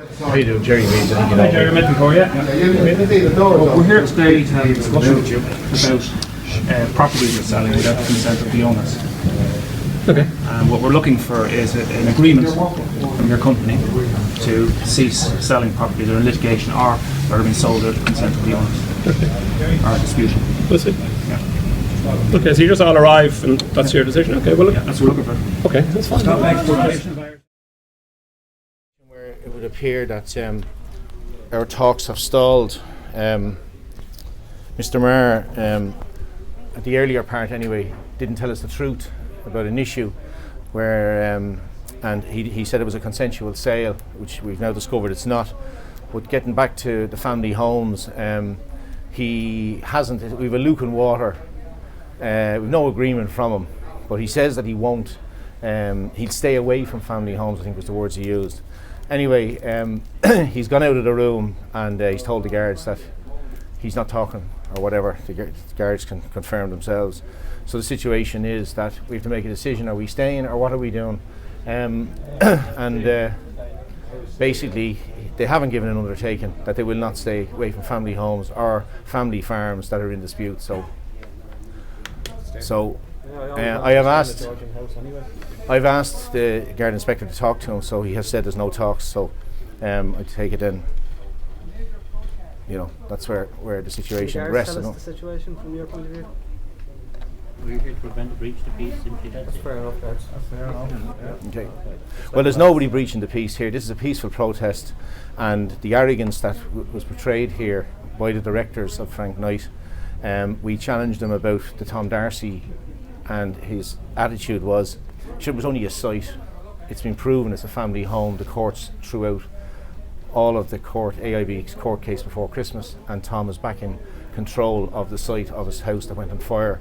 How you doing, Jerry? Hi, Jerry. Met before, yeah. We're here today to have a discussion with you about properties we're selling without the consent of the owners. Okay. And what we're looking for is an agreement from your company to cease selling properties that are in litigation or that are being sold without the consent of the owners. Okay. Or dispute. We'll see. Yeah. Okay, so you just all arrive and that's your decision? Okay, well look. Yeah, that's what we're looking for. Okay, that's fine. Where it would appear that our talks have stalled. Mr. Maher, at the earlier part anyway, didn't tell us the truth about an issue where, and he said it was a consensual sale, which we've now discovered it's not. But getting back to the family homes, he hasn't, we've a Luke in water, we've no agreement from him, but he says that he won't, he'll stay away from family homes, I think was the words he used. Anyway, he's gone out of the room and he's told the guards that he's not talking or whatever. The guards can confirm themselves. So the situation is that we have to make a decision: are we staying or what are we doing? Basically, they haven't given an undertaking that they will not stay away from family homes or family farms that are in dispute. So I've asked the guard inspector to talk to him, so he has said there's no talks. So I take it in. You know, that's where the situation rests. Tell us the situation from your point of view. We're here to prevent a breach of peace, simply that's Fair enough, guys. That's fair enough. Yeah. Okay. Well, there's nobody breaching the peace here. This is a peaceful protest, and the arrogance that was portrayed here by the directors of Frank Knight, we challenged them about the Tom Darcy, and his attitude was, sure, it was only a site. It's been proven it's a family home. The courts throughout all of the court, AIB's court case before Christmas, and Tom is back in control of the site of his house that went on fire.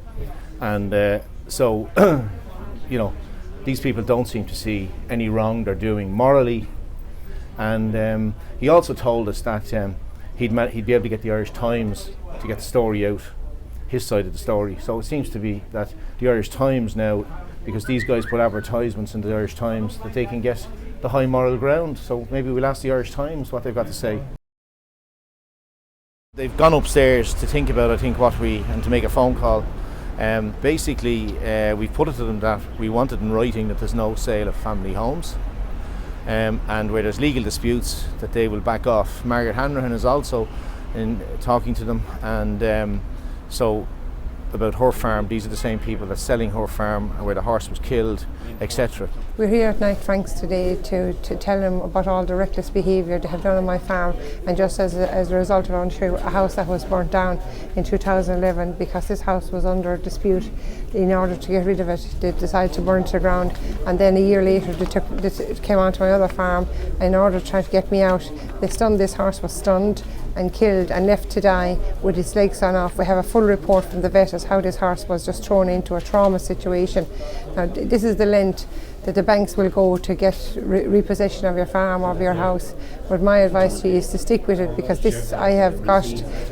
And so, you know, these people don't seem to see any wrong they're doing morally. And he also told us that he'd be able to get the Irish Times to get the story out, his side of the story. So it seems to be that the Irish Times now, because these guys put advertisements in the Irish Times, that they can get the high moral ground. So maybe we'll ask the Irish Times what they've got to say. They've gone upstairs to think about, I think, and to make a phone call. Basically, we've put it to them that we wanted in writing that there's no sale of family homes, and where there's legal disputes that they will back off. Margaret Hanrahan is also in talking to them, and so about her farm, these are the same people that's selling her farm and where the horse was killed, etc. We're here at Knight Frank's today to tell them about all the reckless behaviour they have done on my farm, and just as a result of untrue, a house that was burnt down in 2011 because this house was under dispute. In order to get rid of it, they decided to burn it to the ground, and then a year later it came onto my other farm. In order to try to get me out, this horse was stunned and killed and left to die with his legs on off. We have a full report from the vet as how this horse was just thrown into a trauma situation. Now this is the length that the banks will go to get repossession of your farm or of your house. But my advice to you is to stick with it, because I have got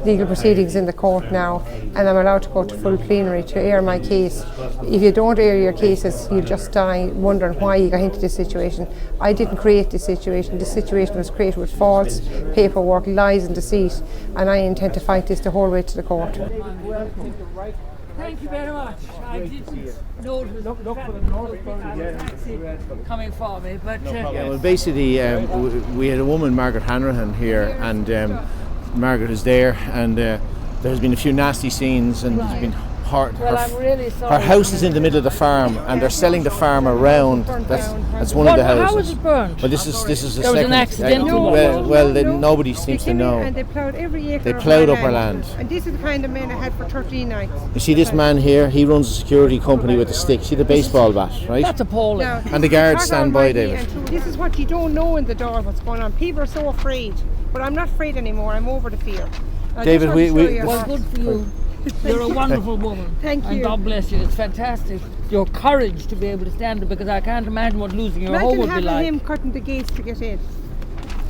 legal proceedings in the court now, and I'm allowed to go to full plenary to air my case. If you don't air your cases, you'll just die wondering why you got into this situation. I didn't create this situation. This situation was created with false paperwork, lies and deceit, and I intend to fight this the whole way to the court. Thank you very much. I didn't know it was coming for me, but yeah, well, basically, we had a woman, Margaret Hanrahan, here, and Margaret is there, and there has been a few nasty scenes, and there's been I'm really sorry. Her house is in the middle of the farm, and they're selling the farm around. That's one of the houses. How was it burnt? Well, this is a there second. Was an accident. Nobody seems to know. And they ploughed every acre. They ploughed up our land. And this is the kind of man I had for 13 nights. You see this man here? He runs a security company with a stick. See the baseball bat, right? That's appalling. And the guards stand by, David. This is what you don't know in the door, what's going on. People are so afraid, but I'm not afraid anymore. I'm over the fear. David, well, good for you. You're a wonderful woman. Thank you. And God bless you. It's fantastic. Your courage to be able to stand it, because I can't imagine what losing your home would be like. Imagine having him cutting the gates to get in.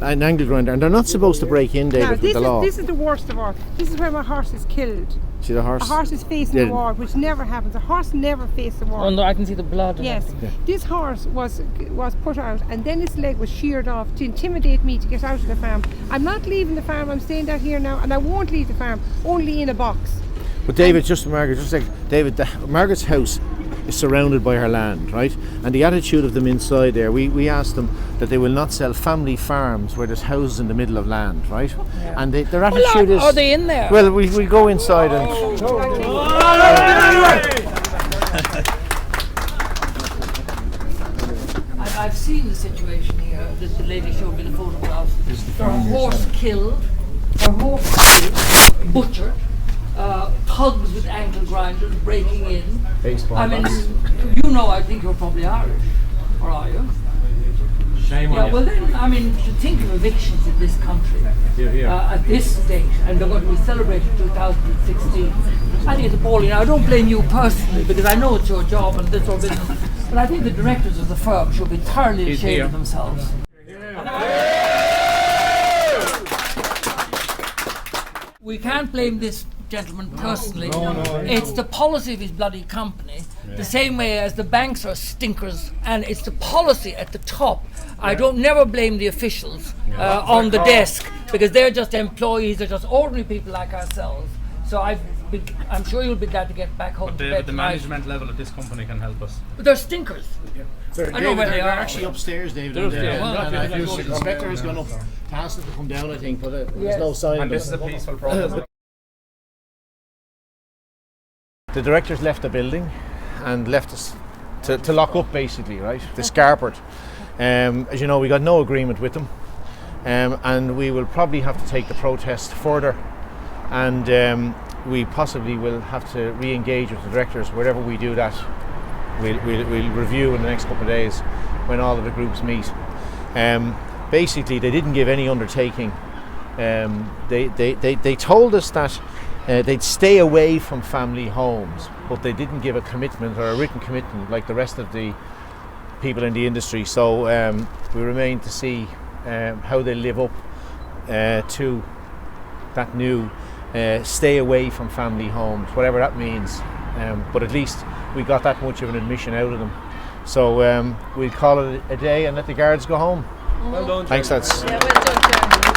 An angle grinder, and they're not supposed to break in, David, with the law. This is the worst of all. This is where my horse is killed. See the horse? A horse is facing Yeah. the wall, which never happens. A horse never faces the wall. Oh no, I can see the blood. and Yes, everything. this horse was put out, and then its leg was sheared off to intimidate me to get out of the farm. I'm not leaving the farm. I'm staying down here now, and I won't leave the farm. Only in a box. But David, just Margaret, just like David, Margaret's house is surrounded by her land, right? And the attitude of them inside there, we asked them that they will not sell family farms where there's houses in the middle of land, right? Yeah. And their attitude is. Are they in there? Well, we'll go inside and. I've seen the situation here. The lady showed me the photographs. Her horse killed, butchered, thugs with ankle grinders breaking in. Baseball I mean, I think you're probably Irish, or are you? Shame Yeah, well then, I mean, to think of evictions in this country at this stage, and they're going to be celebrated 2016, I think it's appalling. Now, I don't blame you personally, because I know it's your job and this your business, but I think the directors of the firm should be thoroughly ashamed of themselves. We can't blame this gentleman personally. It's the policy of his bloody company, the same way as the banks are stinkers, and it's the policy at the top. I don't never blame the officials on the desk, because they're just employees, they're just ordinary people like ourselves. So I'm sure you'll be glad to get back home. But to bed the tonight. management level of this company can help us. But they're stinkers. I know where they are. actually upstairs, David. They're upstairs. Well, The inspector has gone up, tasked them to come down, I think, but there's no sign. And this is a peaceful protest. The directors left the building and left us to lock up, basically, right? The Scarpert. As you know, we got no agreement with them, and we will probably have to take the protest further, and we possibly will have to re-engage with the directors. Wherever we do that, we'll review in the next couple of days when all of the groups meet. Basically, they didn't give any undertaking. They told us that they'd stay away from family homes, but they didn't give a commitment or a written commitment like the rest of the people in the industry. So we remain to see how they live up to that new stay away from family homes, whatever that means. But at least we got that much of an admission out of them. So we'll call it a day and let the guards go home. Well done. Thanks, lads. Yeah, well done, Jeremy.